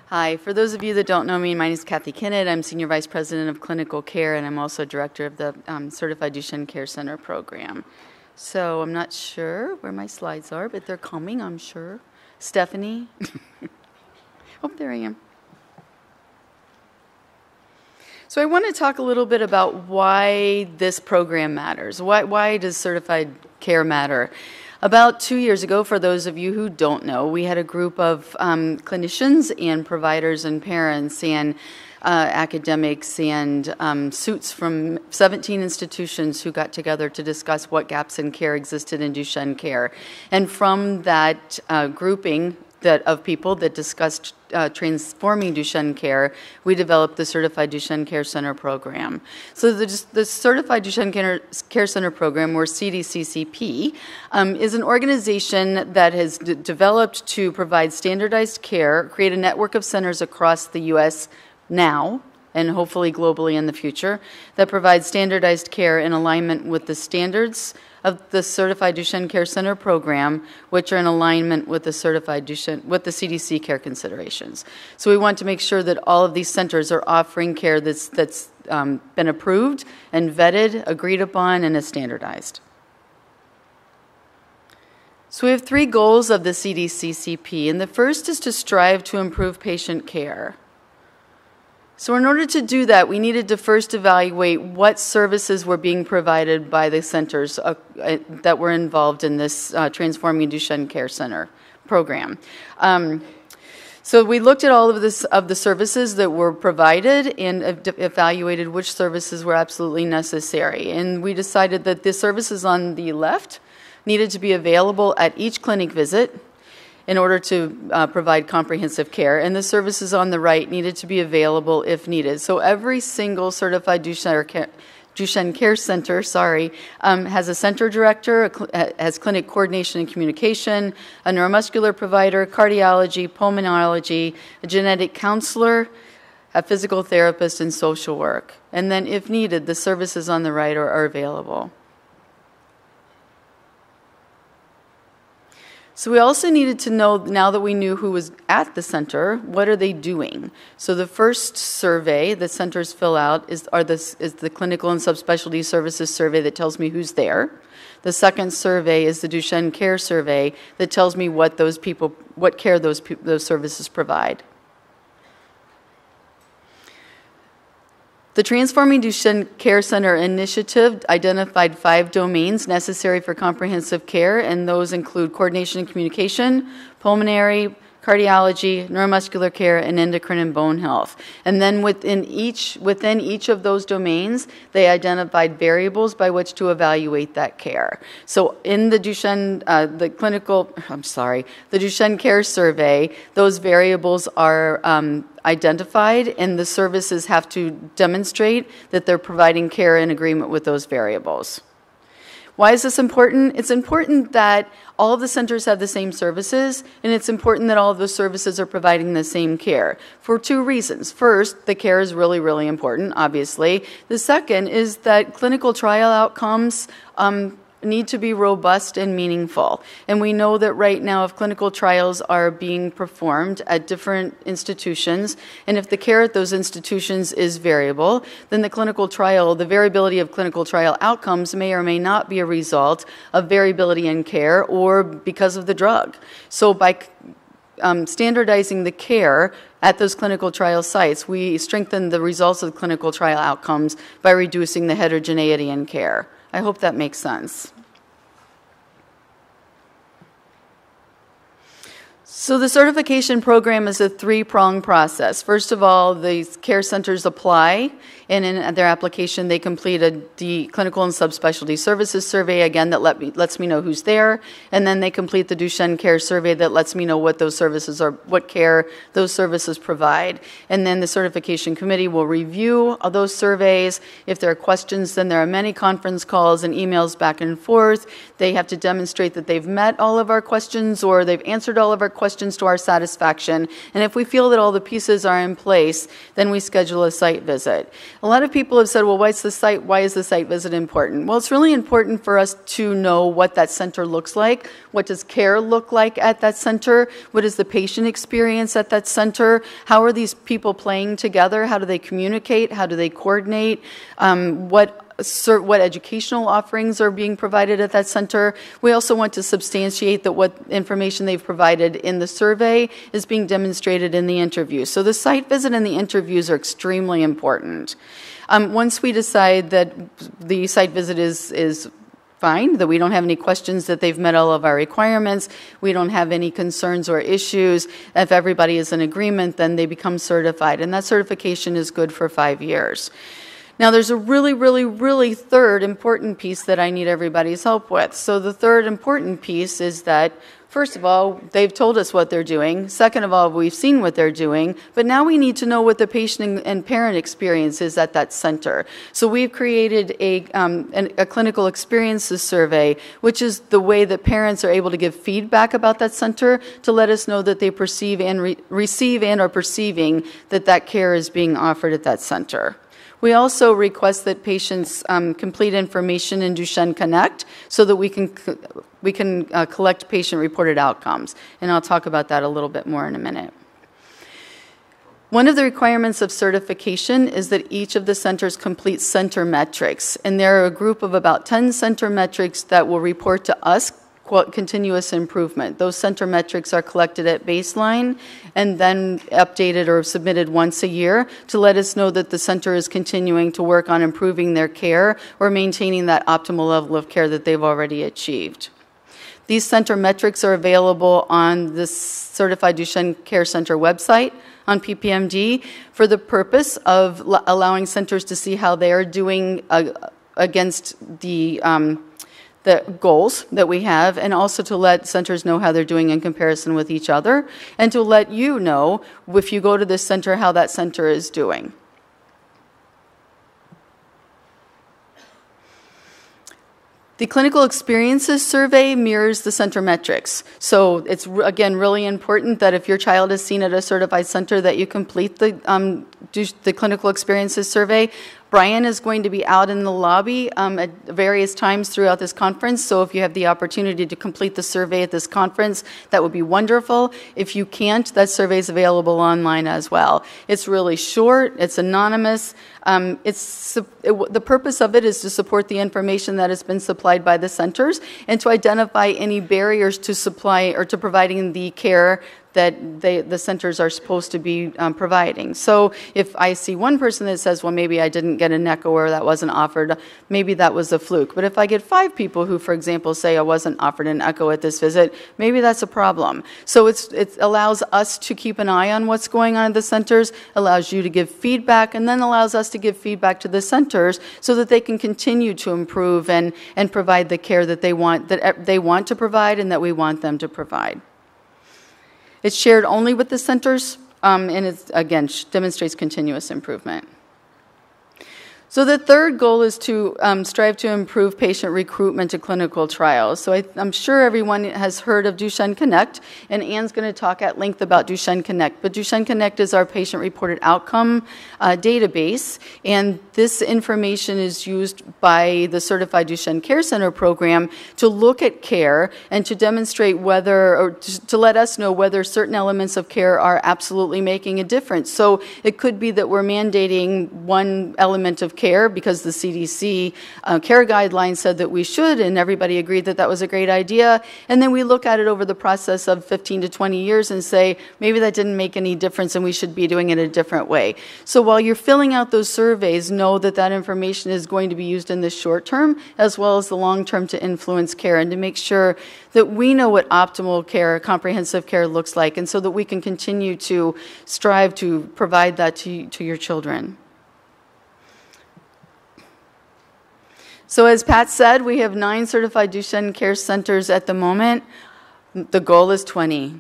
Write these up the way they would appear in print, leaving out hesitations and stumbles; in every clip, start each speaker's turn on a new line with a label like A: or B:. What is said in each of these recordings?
A: Hi, for those of you that don't know me, my name is Kathi Kinnett. I'm Senior Vice President of Clinical Care, and I'm also Director of the Certified Duchenne Care Center program. So I'm not sure where my slides are, but they're coming, I'm sure. Stephanie? Oh, there I am. So I want to talk a little bit about why this program matters. Why does certified care matter? About 2 years ago, for those of you who don't know, we had a group of clinicians and providers and parents and academics and suits from 17 institutions who got together to discuss what gaps in care existed in Duchenne care. And from that grouping of people that discussed transforming Duchenne care, we developed the Certified Duchenne Care Center program. So the Certified Duchenne Care Center program, or CDCCP, is an organization that has developed to provide standardized care, create a network of centers across the U.S. now, and hopefully globally in the future, that provides standardized care in alignment with the standards of the Certified Duchenne Care Center program, which are in alignment with the with the CDC care considerations. So we want to make sure that all of these centers are offering care that's been approved and vetted, agreed upon, and is standardized. So we have 3 goals of the CDCCP, and the first is to strive to improve patient care. So in order to do that, we needed to first evaluate what services were being provided by the centers that were involved in this Transforming Duchenne Care Center program. So we looked at all of the services that were provided and evaluated which services were absolutely necessary. And we decided that the services on the left needed to be available at each clinic visit in order to provide comprehensive care, and the services on the right needed to be available if needed. So every single certified Duchenne Care Center, has a center director, has clinic coordination and communication, a neuromuscular provider, cardiology, pulmonology, a genetic counselor, a physical therapist, and social work. And then if needed, the services on the right are available. So we also needed to know, now that we knew who was at the center, what are they doing? So the first survey that centers fill out is the Clinical and Subspecialty Services Survey that tells me who's there. The second survey is the Duchenne Care Survey that tells me what care those services provide. The Transforming Duchenne Care Center initiative identified 5 domains necessary for comprehensive care, and those include coordination and communication, pulmonary, cardiology, neuromuscular care, and endocrine and bone health. And then within each of those domains, they identified variables by which to evaluate that care. So in the Duchenne, the Duchenne Care Survey, those variables are identified, and the services have to demonstrate that they're providing care in agreement with those variables. Why is this important? It's important that all of the centers have the same services, and it's important that all of the services are providing the same care for 2 reasons. First, the care is really, really important, obviously. The second is that clinical trial outcomes need to be robust and meaningful. And we know that right now, if clinical trials are being performed at different institutions, and if the care at those institutions is variable, then the variability of clinical trial outcomes may or may not be a result of variability in care or because of the drug. So by standardizing the care at those clinical trial sites, we strengthen the results of the clinical trial outcomes by reducing the heterogeneity in care. I hope that makes sense. So the certification program is a 3-pronged process. First of all, the care centers apply, and in their application they complete the Clinical and Subspecialty Services Survey, again, that lets me know who's there, and then they complete the Duchenne Care Survey that lets me know what those services are, what care those services provide. And then the certification committee will review those surveys. If there are questions, then there are many conference calls and emails back and forth. They have to demonstrate that they've met all of our questions or they've answered all of our questions questions to our satisfaction. And if we feel that all the pieces are in place, then we schedule a site visit. A lot of people have said, well, why is the site visit important? Well, it's really important for us to know what that center looks like. What does care look like at that center? What is the patient experience at that center? How are these people playing together? How do they communicate? How do they coordinate? What educational offerings are being provided at that center. We also want to substantiate that what information they've provided in the survey is being demonstrated in the interview. So the site visit and the interviews are extremely important. Once we decide that the site visit is fine, that we don't have any questions, that they've met all of our requirements, we don't have any concerns or issues, if everybody is in agreement, then they become certified. And that certification is good for 5 years. Now, there's a really third important piece that I need everybody's help with. So the third important piece is that, first of all, they've told us what they're doing. Second of all, we've seen what they're doing. But now we need to know what the patient and parent experience is at that center. So we've created a clinical experiences survey, which is the way that parents are able to give feedback about that center to let us know that they perceive and receive and are perceiving that care is being offered at that center. We also request that patients complete information in Duchenne Connect so that we can collect patient-reported outcomes. And I'll talk about that a little bit more in a minute. One of the requirements of certification is that each of the centers complete center metrics. And there are a group of about 10 center metrics that will report to us continuous improvement. Those center metrics are collected at baseline and then updated or submitted once a year to let us know that the center is continuing to work on improving their care or maintaining that optimal level of care that they've already achieved. These center metrics are available on the Certified Duchenne Care Center website on PPMD for the purpose of allowing centers to see how they are doing against the goals that we have, and also to let centers know how they're doing in comparison with each other, and to let you know, if you go to this center, how that center is doing. The clinical experiences survey mirrors the center metrics. So it's, again, really important that if your child is seen at a certified center that you complete the clinical experiences survey. Brian is going to be out in the lobby at various times throughout this conference, so if you have the opportunity to complete the survey at this conference, that would be wonderful. If you can't, that survey is available online as well. It's really short, it's anonymous. The purpose of it is to support the information that has been supplied by the centers and to identify any barriers to supply or to providing the care that the centers are supposed to be providing. So if I see one person that says, well, maybe I didn't get an echo or that wasn't offered, maybe that was a fluke. But if I get 5 people who, for example, say I wasn't offered an echo at this visit, maybe that's a problem. So it allows us to keep an eye on what's going on at the centers, allows you to give feedback, and then allows us to give feedback to the centers so that they can continue to improve and provide the care that they want to provide and that we want them to provide. It's shared only with the centers, and it, again, demonstrates continuous improvement. So the third goal is to strive to improve patient recruitment to clinical trials. So I'm sure everyone has heard of Duchenne Connect, and Anne's going to talk at length about Duchenne Connect. But Duchenne Connect is our patient-reported outcome database, and this information is used by the Certified Duchenne Care Center program to look at care and to demonstrate whether, or to let us know whether certain elements of care are absolutely making a difference. So it could be that we're mandating one element of care because the CDC care guidelines said that we should, and everybody agreed that that was a great idea. And then we look at it over the process of 15 to 20 years and say, maybe that didn't make any difference and we should be doing it a different way. So while you're filling out those surveys, know that that information is going to be used in the short term as well as the long term to influence care and to make sure that we know what optimal care, comprehensive care looks like, and so that we can continue to strive to provide that to your children. So as Pat said, we have 9 certified Duchenne care centers at the moment. The goal is 20.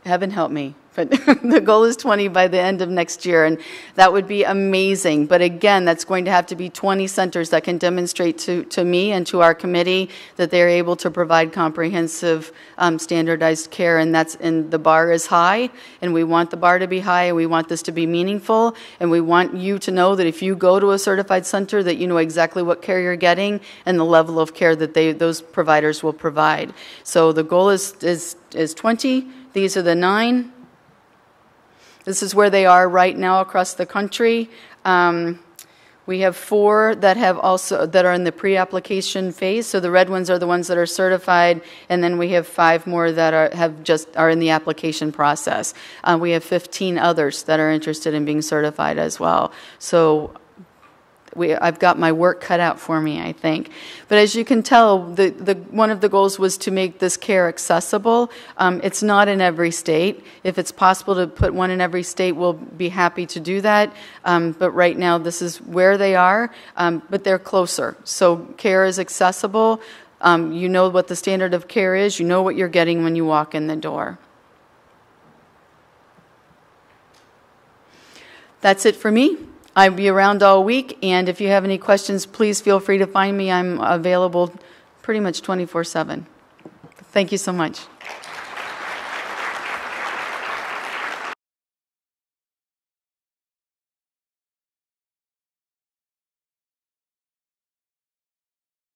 A: Heaven help me. but the goal is 20 by the end of next year, and that would be amazing. But again, that's going to have to be 20 centers that can demonstrate to me and to our committee that they're able to provide comprehensive, standardized care, and the bar is high, and we want the bar to be high, and we want this to be meaningful, and we want you to know that if you go to a certified center that you know exactly what care you're getting and the level of care that those providers will provide. So the goal is 20. These are the 9. This is where they are right now across the country. We have 4 that are in the pre-application phase. So the red ones are the ones that are certified, and then we have 5 more that are in the application process. We have 15 others that are interested in being certified as well. So I've got my work cut out for me, I think. But as you can tell, one of the goals was to make this care accessible. It's not in every state. If it's possible to put one in every state, we'll be happy to do that. But right now, this is where they are, but they're closer. So care is accessible. You know what the standard of care is. You know what you're getting when you walk in the door. That's it for me. I'll be around all week, and if you have any questions, please feel free to find me. I'm available pretty much 24/7. Thank you so much.